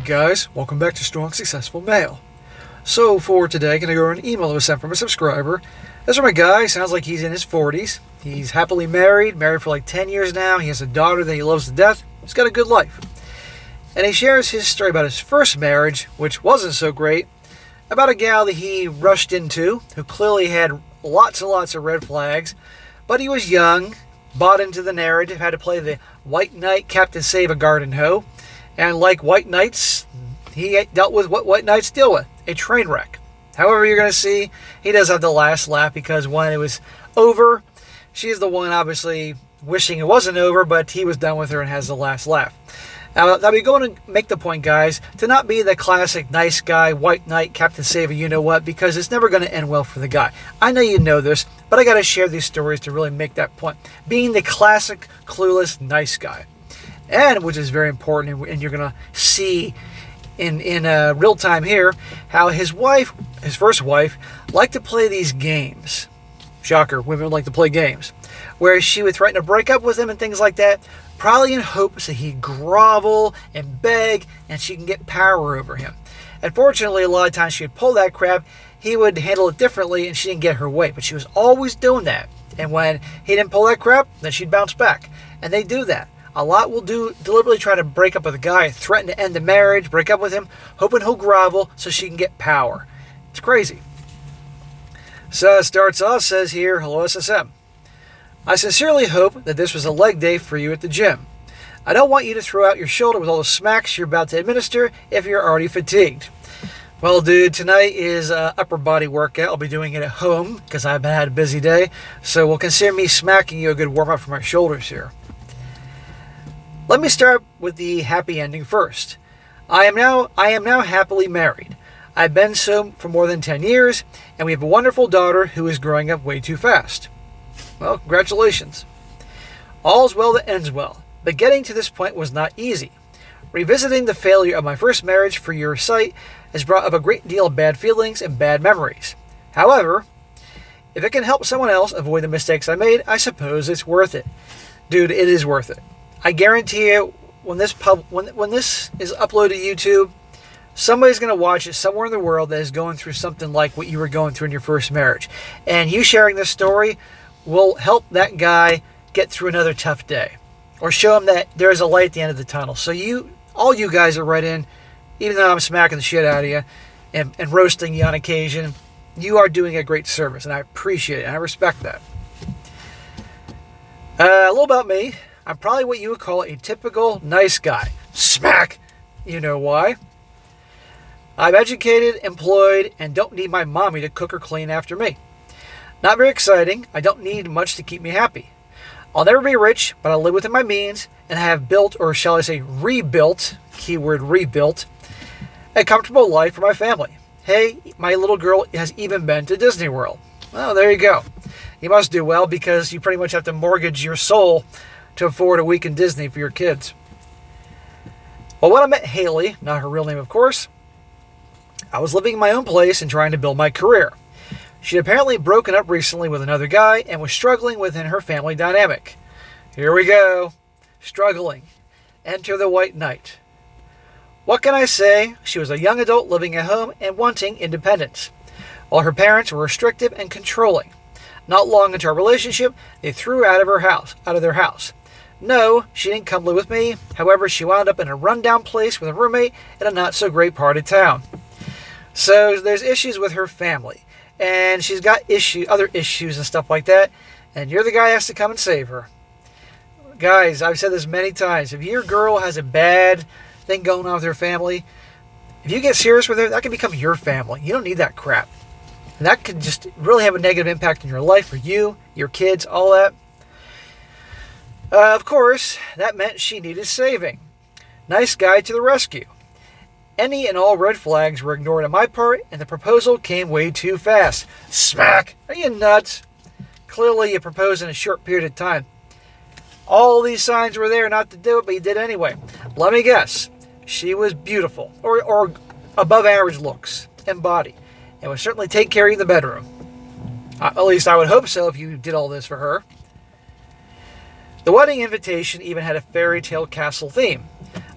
guys, welcome back to Strong Successful Mail. So for today, I'm going to go over an email that was sent from a subscriber. This from a guy, sounds like he's in his 40s. He's happily married for like 10 years now. He has a daughter that he loves to death. He's got a good life. And he shares his story about his first marriage, which wasn't so great, about a gal that he rushed into, who clearly had lots and lots of red flags, but he was young, bought into the narrative, had to play the white knight, Captain Save a Garden Hoe. And like white knights, he dealt with what white knights deal with, a train wreck. However, you're going to see he does have the last laugh because when it was over, she's the one obviously wishing it wasn't over, but he was done with her and has the last laugh. Now we're going to make the point, guys, to not be the classic nice guy, white knight, Captain Save a you-know-what, because it's never going to end well for the guy. I know you know this, but I got to share these stories to really make that point. Being the classic, clueless, nice guy. And, which is very important, and you're going to see in real time here, how his first wife, liked to play these games. Shocker, women like to play games. Where she would threaten to break up with him and things like that, probably in hopes that he'd grovel and beg and she can get power over him. Unfortunately, a lot of times she would pull that crap, he would handle it differently and she didn't get her way. But she was always doing that. And when he didn't pull that crap, then she'd bounce back. And they do that. A lot will deliberately try to break up with a guy, threaten to end the marriage, break up with him, hoping he'll grovel so she can get power. It's crazy. So it starts off, says here, hello SSM. I sincerely hope that this was a leg day for you at the gym. I don't want you to throw out your shoulder with all the smacks you're about to administer if you're already fatigued. Well, dude, tonight is an upper body workout. I'll be doing it at home because I've had a busy day. So we'll consider me smacking you a good warm-up for my shoulders here. Let me start with the happy ending first. I am now happily married. I've been so for more than 10 years, and we have a wonderful daughter who is growing up way too fast. Well, congratulations. All's well that ends well, but getting to this point was not easy. Revisiting the failure of my first marriage for your site has brought up a great deal of bad feelings and bad memories. However, if it can help someone else avoid the mistakes I made, I suppose it's worth it. Dude, it is worth it. I guarantee you, when this is uploaded to YouTube, somebody's going to watch it somewhere in the world that is going through something like what you were going through in your first marriage. And you sharing this story will help that guy get through another tough day. Or show him that there is a light at the end of the tunnel. So all you guys are right in, even though I'm smacking the shit out of you and roasting you on occasion, you are doing a great service. And I appreciate it. And I respect that. A little about me. I'm probably what you would call a typical nice guy. Smack! You know why. I'm educated, employed, and don't need my mommy to cook or clean after me. Not very exciting. I don't need much to keep me happy. I'll never be rich, but I'll live within my means and have built, or shall I say rebuilt, keyword rebuilt, a comfortable life for my family. Hey, my little girl has even been to Disney World. Well, there you go. You must do well because you pretty much have to mortgage your soul to afford a week in Disney for your kids. Well, when I met Haley, not her real name of course, I was living in my own place and trying to build my career. She'd apparently broken up recently with another guy and was struggling within her family dynamic. Here we go. Struggling. Enter the white knight. What can I say? She was a young adult living at home and wanting independence, while her parents were restrictive and controlling. Not long into our relationship, they threw her out of their house. No, she didn't come live with me. However, she wound up in a rundown place with a roommate in a not-so-great part of town. So there's issues with her family. And she's got other issues and stuff like that. And you're the guy who has to come and save her. Guys, I've said this many times. If your girl has a bad thing going on with her family, if you get serious with her, that can become your family. You don't need that crap. And that could just really have a negative impact in your life for you, your kids, all that. Of course, that meant she needed saving. Nice guy to the rescue. Any and all red flags were ignored on my part, and the proposal came way too fast. Smack! Are you nuts? Clearly, you proposed in a short period of time. All these signs were there not to do it, but you did anyway. Let me guess. She was beautiful, or above average looks and body, and would certainly take care of you in the bedroom. At least I would hope so if you did all this for her. The wedding invitation even had a fairy tale castle theme.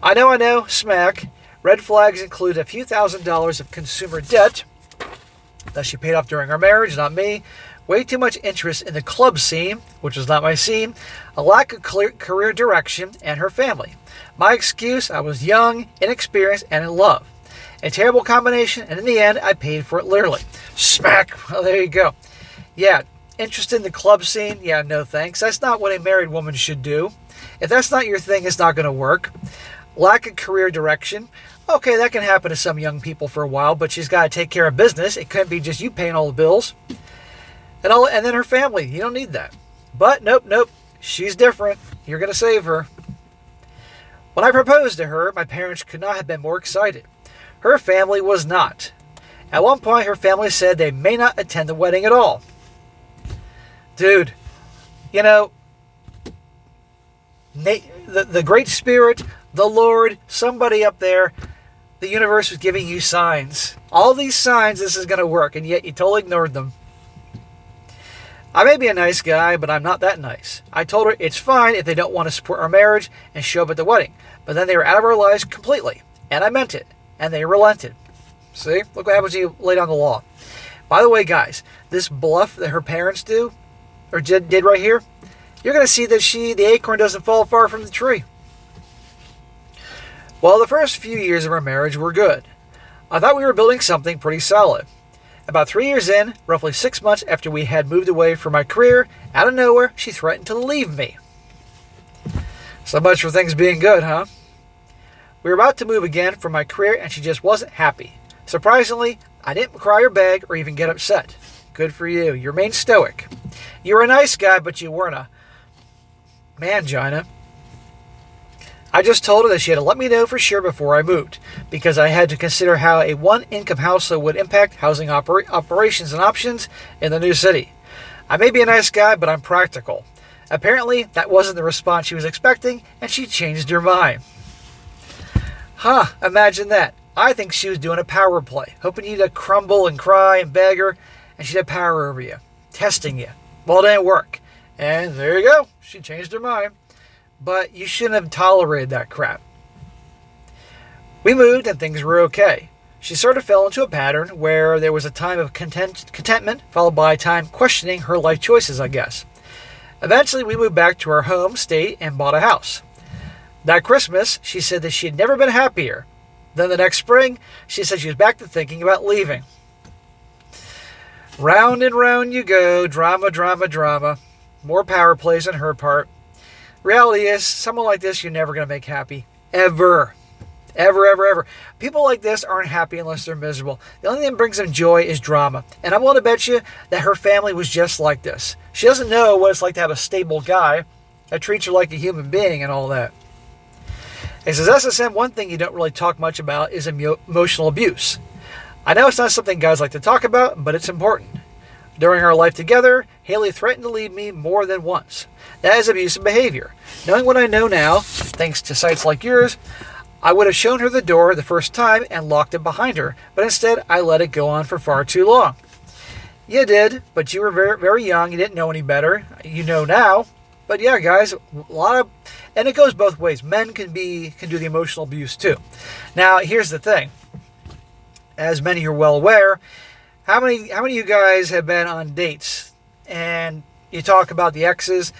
I know, smack. Red flags include a few $1,000s of consumer debt that she paid off during our marriage, not me, way too much interest in the club scene, which was not my scene, a lack of clear career direction, and her family. My excuse, I was young, inexperienced, and in love. A terrible combination, and in the end, I paid for it literally. Smack! Well, there you go. Yeah, interest in the club scene? Yeah, no thanks. That's not what a married woman should do. If that's not your thing, it's not going to work. Lack of career direction. Okay, that can happen to some young people for a while, but she's got to take care of business. It couldn't be just you paying all the bills. And then her family. You don't need that. But nope. She's different. You're going to save her. When I proposed to her, my parents could not have been more excited. Her family was not. At one point, her family said they may not attend the wedding at all. Dude, you know, the Great Spirit, the Lord, somebody up there, the universe was giving you signs. All these signs this is going to work, and yet you totally ignored them. I may be a nice guy, but I'm not that nice. I told her it's fine if they don't want to support our marriage and show up at the wedding, but then they were out of our lives completely, and I meant it. And they relented. See? Look what happens when you lay down the law. By the way, guys, this bluff that her parents do, or did right here, you're going to see that the acorn doesn't fall far from the tree. Well, the first few years of our marriage were good. I thought we were building something pretty solid. About 3 years in, roughly 6 months after we had moved away from my career, out of nowhere, she threatened to leave me. So much for things being good, huh? We were about to move again for my career, and she just wasn't happy. Surprisingly, I didn't cry or beg or even get upset. Good for you. You remained stoic. You were a nice guy, but you weren't a mangina. I just told her that she had to let me know for sure before I moved, because I had to consider how a one-income household would impact housing operations and options in the new city. I may be a nice guy, but I'm practical. Apparently, that wasn't the response she was expecting, and she changed her mind. Imagine that. I think she was doing a power play, hoping you to crumble and cry and beg her, and she'd have power over you, testing you. Well, it didn't work. And there you go. She changed her mind. But you shouldn't have tolerated that crap. We moved and things were okay. She sort of fell into a pattern where there was a time of contentment followed by a time questioning her life choices, I guess. Eventually, we moved back to our home state and bought a house. That Christmas, she said that she had never been happier. Then the next spring, she said she was back to thinking about leaving. Round and round you go. Drama. More power plays on her part. Reality is, someone like this you're never going to make happy. Ever. People like this aren't happy unless they're miserable. The only thing that brings them joy is drama. And I'm willing to bet you that her family was just like this. She doesn't know what it's like to have a stable guy that treats her like a human being and all that. It says, SSM, one thing you don't really talk much about is emotional abuse. I know it's not something guys like to talk about, but it's important. During our life together, Haley threatened to leave me more than once. That is abusive behavior. Knowing what I know now, thanks to sites like yours, I would have shown her the door the first time and locked it behind her, but instead I let it go on for far too long. You did, but you were very, very young. You didn't know any better. You know now. But yeah, guys, and it goes both ways. Men can do the emotional abuse too. Now, here's the thing. As many are well aware, how many of you guys have been on dates and you talk about the exes,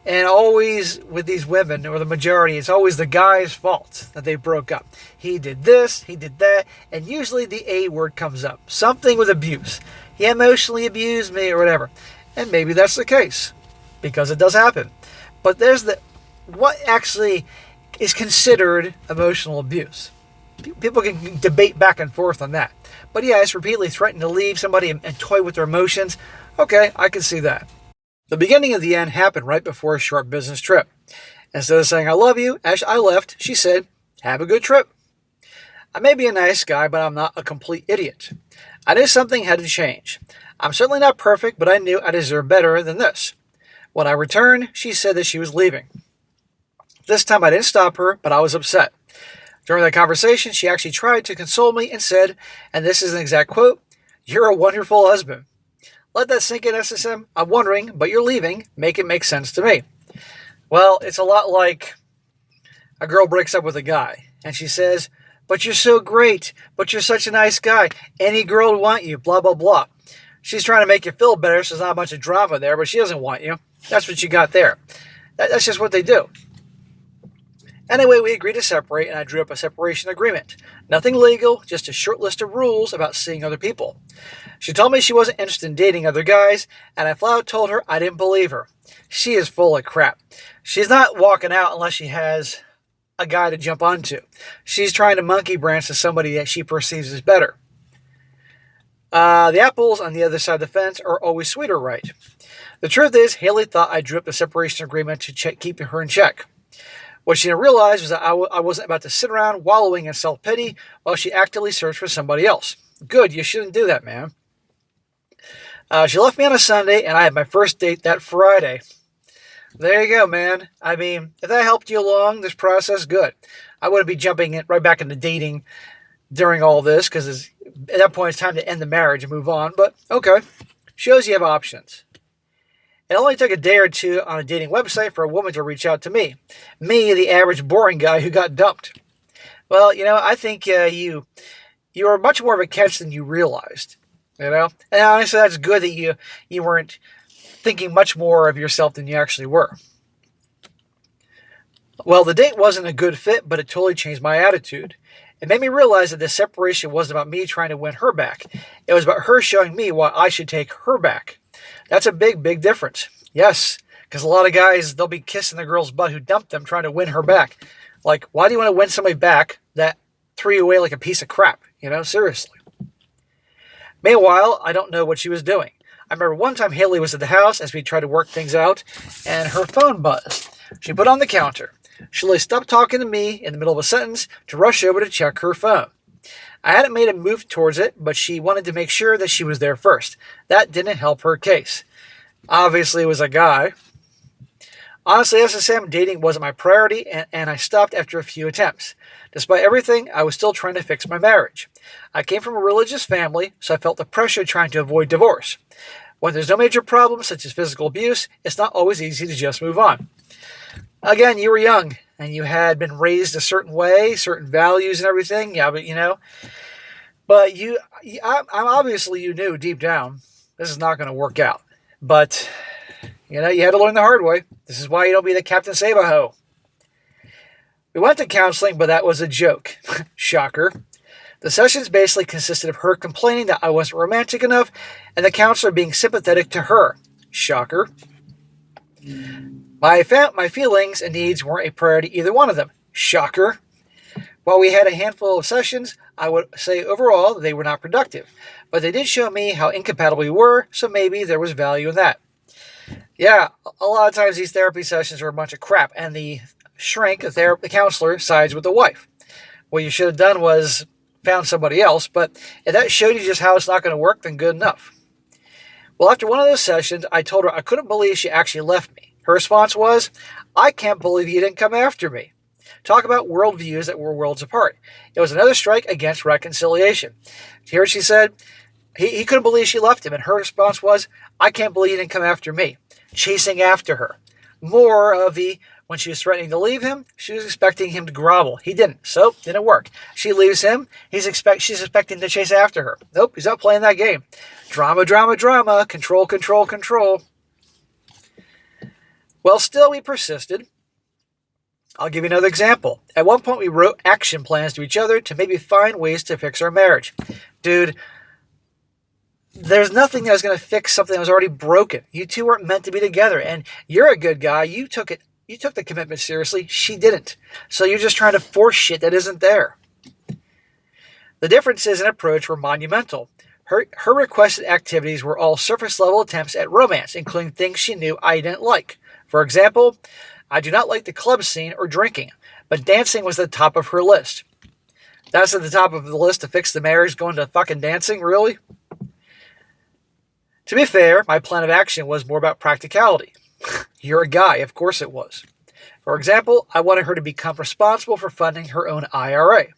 and always with these women, or the majority, it's always the guy's fault that they broke up. He did this, he did that, and usually the A word comes up. Something with abuse. He emotionally abused me or whatever. And maybe that's the case, because it does happen. But there's what actually is considered emotional abuse. People can debate back and forth on that. But yeah, it's repeatedly threatened to leave somebody and toy with their emotions. Okay, I can see that. The beginning of the end happened right before a short business trip. Instead of saying, I love you, as I left, she said, have a good trip. I may be a nice guy, but I'm not a complete idiot. I knew something had to change. I'm certainly not perfect, but I knew I deserved better than this. When I returned, she said that she was leaving. This time I didn't stop her, but I was upset. During that conversation, she actually tried to console me and said, and this is an exact quote, "You're a wonderful husband." Let that sink in, SSM. I'm wondering, but you're leaving. Make it make sense to me. Well, it's a lot like a girl breaks up with a guy, and she says, But you're so great. But you're such a nice guy. Any girl would want you, blah, blah, blah. She's trying to make you feel better, so there's not a bunch of drama there, but she doesn't want you. That's what you got there. That's just what they do. Anyway, we agreed to separate, and I drew up a separation agreement. Nothing legal, just a short list of rules about seeing other people. She told me she wasn't interested in dating other guys, and I flat out told her I didn't believe her. She is full of crap. She's not walking out unless she has a guy to jump onto. She's trying to monkey branch to somebody that she perceives as better. The apples on the other side of the fence are always sweeter, right? The truth is, Haley thought I drew up the separation agreement to keep her in check. What she didn't realize was that I wasn't about to sit around wallowing in self-pity while she actively searched for somebody else. Good, you shouldn't do that, man. She left me on a Sunday, and I had my first date that Friday. There you go, man. I mean, if that helped you along this process, good. I wouldn't be jumping right back into dating during all this, because at that point it's time to end the marriage and move on, but okay. Shows you have options. It only took a day or two on a dating website for a woman to reach out to me. Me, the average boring guy who got dumped. Well, I think you are much more of a catch than you realized. And honestly, that's good that you weren't thinking much more of yourself than you actually were. Well, the date wasn't a good fit, but it totally changed my attitude. It made me realize that this separation wasn't about me trying to win her back. It was about her showing me why I should take her back. That's a big, big difference. Yes, because a lot of guys, they'll be kissing the girl's butt who dumped them trying to win her back. Like, why do you want to win somebody back that threw you away like a piece of crap? Seriously. Meanwhile, I don't know what she was doing. I remember one time Haley was at the house as we tried to work things out, and her phone buzzed. She put it on the counter. She literally stopped talking to me in the middle of a sentence to rush over to check her phone. I hadn't made a move towards it, but she wanted to make sure that she was there first. That didn't help her case. Obviously, it was a guy. Honestly, SSM dating wasn't my priority, and I stopped after a few attempts. Despite everything, I was still trying to fix my marriage. I came from a religious family, so I felt the pressure trying to avoid divorce. When there's no major problems, such as physical abuse, it's not always easy to just move on. Again, you were young, and you had been raised a certain way, certain values and everything. Yeah, but obviously you knew deep down this is not going to work out. But, you had to learn the hard way. This is why you don't be the Captain Save-A-Ho. We went to counseling, but that was a joke. Shocker. The sessions basically consisted of her complaining that I wasn't romantic enough, and the counselor being sympathetic to her. Shocker. My feelings and needs weren't a priority, either one of them. Shocker. While we had a handful of sessions, I would say overall they were not productive. But they did show me how incompatible we were, so maybe there was value in that. Yeah, a lot of times these therapy sessions are a bunch of crap, and the shrink, the counselor, sides with the wife. What you should have done was found somebody else, but if that showed you just how it's not going to work, then good enough. Well, after one of those sessions, I told her I couldn't believe she actually left me. Her response was, "I can't believe you didn't come after me." Talk about worldviews that were worlds apart. It was another strike against reconciliation. Here she said, he couldn't believe she left him, and her response was, "I can't believe you didn't come after me." Chasing after her. More of when she was threatening to leave him, she was expecting him to grovel. He didn't, so didn't work. She leaves him, she's expecting to chase after her. Nope, he's not playing that game. Drama, drama, drama, control, control, control. Well, still we persisted. I'll give you another example. At one point, we wrote action plans to each other to maybe find ways to fix our marriage. Dude, there's nothing that was going to fix something that was already broken. You two weren't meant to be together, and you're a good guy. You took the commitment seriously. She didn't. So you're just trying to force shit that isn't there. The differences in approach were monumental. Her requested activities were all surface-level attempts at romance, including things she knew I didn't like. For example, I do not like the club scene or drinking, but dancing was at the top of her list. That's at the top of the list to fix the marriage, going to fucking dancing, really? To be fair, my plan of action was more about practicality. You're a guy, of course it was. For example, I wanted her to become responsible for funding her own IRA.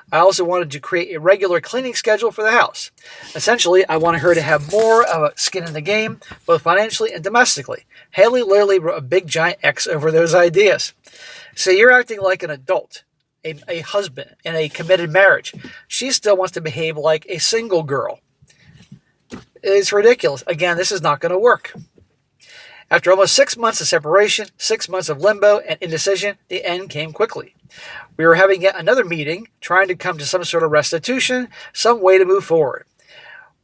I also wanted to create a regular cleaning schedule for the house. Essentially, I wanted her to have more of a skin in the game, both financially and domestically. Haley literally wrote a big giant X over those ideas. So you're acting like an adult. a husband in a committed marriage. She still wants to behave like a single girl. It's ridiculous. Again, this is not going to work. After almost 6 months of separation, 6 months of limbo and indecision, the end came quickly. We were having yet another meeting, trying to come to some sort of restitution, some way to move forward.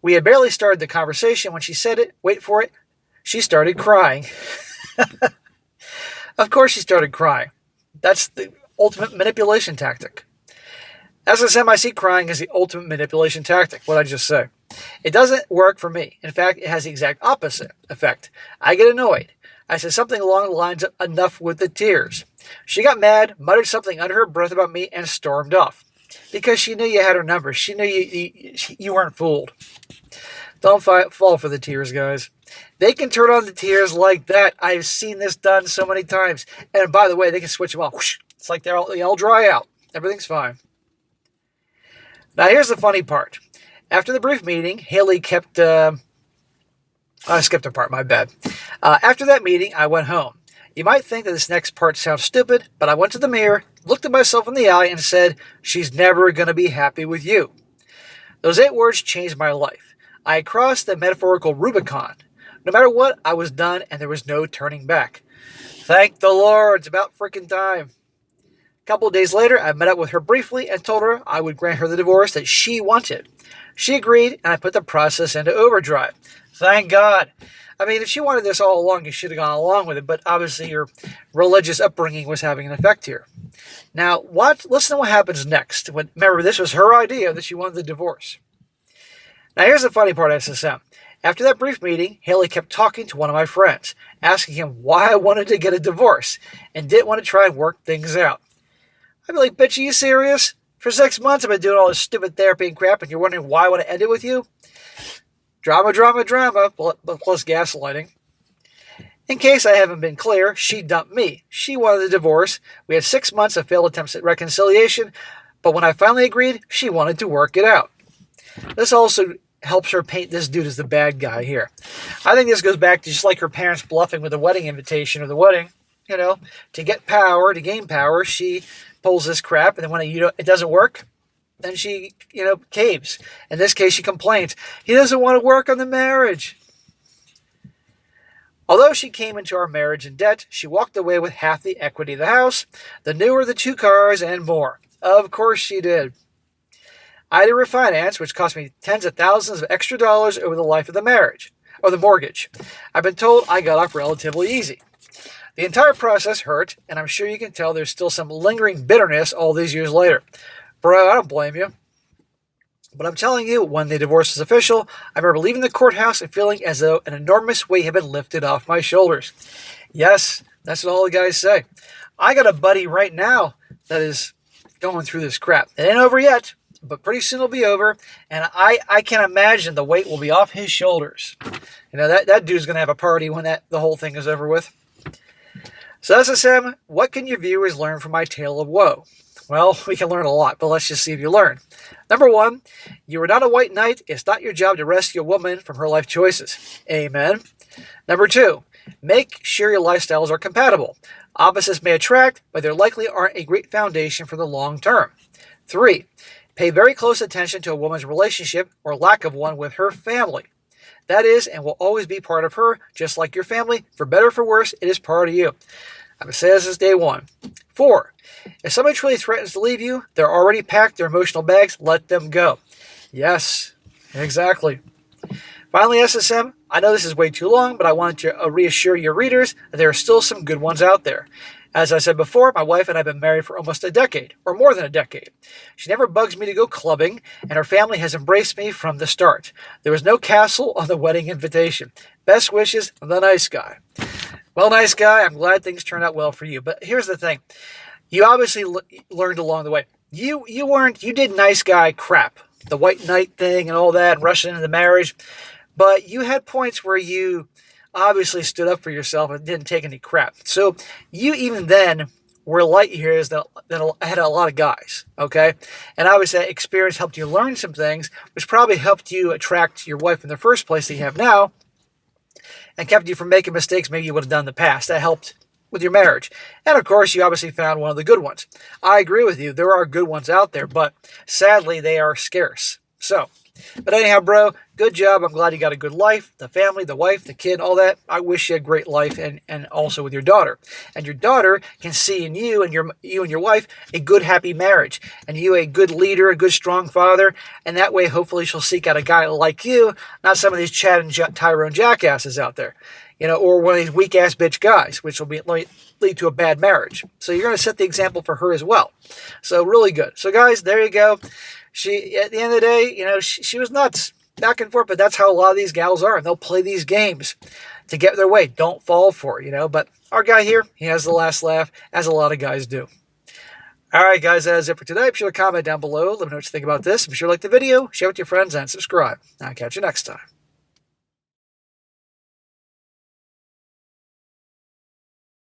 We had barely started the conversation when she said it. Wait for it. She started crying. Of course she started crying. That's the ultimate manipulation tactic. SSM, I see crying as the ultimate manipulation tactic. What did I just say? It doesn't work for me. In fact, it has the exact opposite effect. I get annoyed. I said something along the lines of enough with the tears. She got mad, muttered something under her breath about me, and stormed off. Because she knew you had her number. She knew you weren't fooled. Don't fall for the tears, guys. They can turn on the tears like that. I've seen this done so many times. And by the way, they can switch them off. Whoosh. It's like they all dry out. Everything's fine. Now, here's the funny part. After the brief meeting, Haley kept... I skipped a part, my bad. After that meeting, I went home. You might think that this next part sounds stupid, but I went to the mirror, looked at myself in the eye, and said, she's never going to be happy with you. Those 8 words changed my life. I had crossed the metaphorical Rubicon. No matter what, I was done, and there was no turning back. Thank the Lord, it's about freaking time. A couple of days later, I met up with her briefly and told her I would grant her the divorce that she wanted. She agreed, and I put the process into overdrive. Thank God. I mean, if she wanted this all along, you should have gone along with it, but obviously your religious upbringing was having an effect here. Now, listen to what happens next. Remember, this was her idea that she wanted the divorce. Now, here's the funny part of SSM. After that brief meeting, Haley kept talking to one of my friends, asking him why I wanted to get a divorce and didn't want to try and work things out. I'd be like, bitch, are you serious? For 6 months I've been doing all this stupid therapy and crap, and you're wondering why I want to end it with you? Drama, plus gaslighting. In case I haven't been clear, she dumped me. She wanted a divorce. We had 6 months of failed attempts at reconciliation, but when I finally agreed, she wanted to work it out. This also helps her paint this dude as the bad guy here. I think this goes back to just like her parents bluffing with the wedding invitation or the wedding. To get power, to gain power, she pulls this crap, and then when it doesn't work, then she, caves. In this case, she complains. He doesn't want to work on the marriage. Although she came into our marriage in debt, she walked away with half the equity of the house, the newer the 2 cars, and more. Of course she did. I had to refinance, which cost me tens of thousands of extra dollars over the life of the marriage, or the mortgage. I've been told I got off relatively easy. The entire process hurt, and I'm sure you can tell there's still some lingering bitterness all these years later. Bro, I don't blame you. But I'm telling you, when the divorce was official, I remember leaving the courthouse and feeling as though an enormous weight had been lifted off my shoulders. Yes, that's what all the guys say. I got a buddy right now that is going through this crap. It ain't over yet, but pretty soon it'll be over, and I can imagine the weight will be off his shoulders. That dude's going to have a party when the whole thing is over with. So SSM, what can your viewers learn from my tale of woe? Well, we can learn a lot, but let's just see if you learn. Number 1, you are not a white knight. It's not your job to rescue a woman from her life choices. Amen. Number 2, make sure your lifestyles are compatible. Opposites may attract, but they likely aren't a great foundation for the long term. 3, pay very close attention to a woman's relationship or lack of one with her family. That is and will always be part of her, just like your family. For better or for worse, it is part of you. I've been saying this since day 1. 4, if somebody truly threatens to leave you, they're already packed their emotional bags. Let them go. Yes, exactly. Finally, SSM, I know this is way too long, but I wanted to reassure your readers that there are still some good ones out there. As I said before, my wife and I have been married for almost a decade, or more than a decade. She never bugs me to go clubbing, and her family has embraced me from the start. There was no castle on the wedding invitation. Best wishes, the nice guy. Well, nice guy, I'm glad things turned out well for you. But here's the thing. You obviously learned along the way. You did nice guy crap. The white knight thing and all that, and rushing into the marriage. But you had points where you obviously stood up for yourself and didn't take any crap. So you even then were light years that had a lot of guys, okay? And obviously that experience helped you learn some things, which probably helped you attract your wife in the first place that you have now, and kept you from making mistakes maybe you would have done in the past. That helped with your marriage. And of course, you obviously found one of the good ones. I agree with you. There are good ones out there, but sadly, they are scarce. So, but anyhow, bro, good job. I'm glad you got a good life, the family, the wife, the kid, all that. I wish you a great life, and also with your daughter. And your daughter can see in you and your wife a good, happy marriage, and you a good leader, a good, strong father. And that way, hopefully, she'll seek out a guy like you, not some of these Chad and Tyrone jackasses out there, or one of these weak-ass bitch guys, which will lead to a bad marriage. So you're going to set the example for her as well. So really good. So guys, there you go. She, at the end of the day, she was nuts back and forth, but that's how a lot of these gals are. They'll play these games to get their way. Don't fall for it, But our guy here, he has the last laugh, as a lot of guys do. All right, guys, that is it for today. Be sure to comment down below. Let me know what you think about this. Be sure to like the video, share with your friends, and subscribe. I'll catch you next time.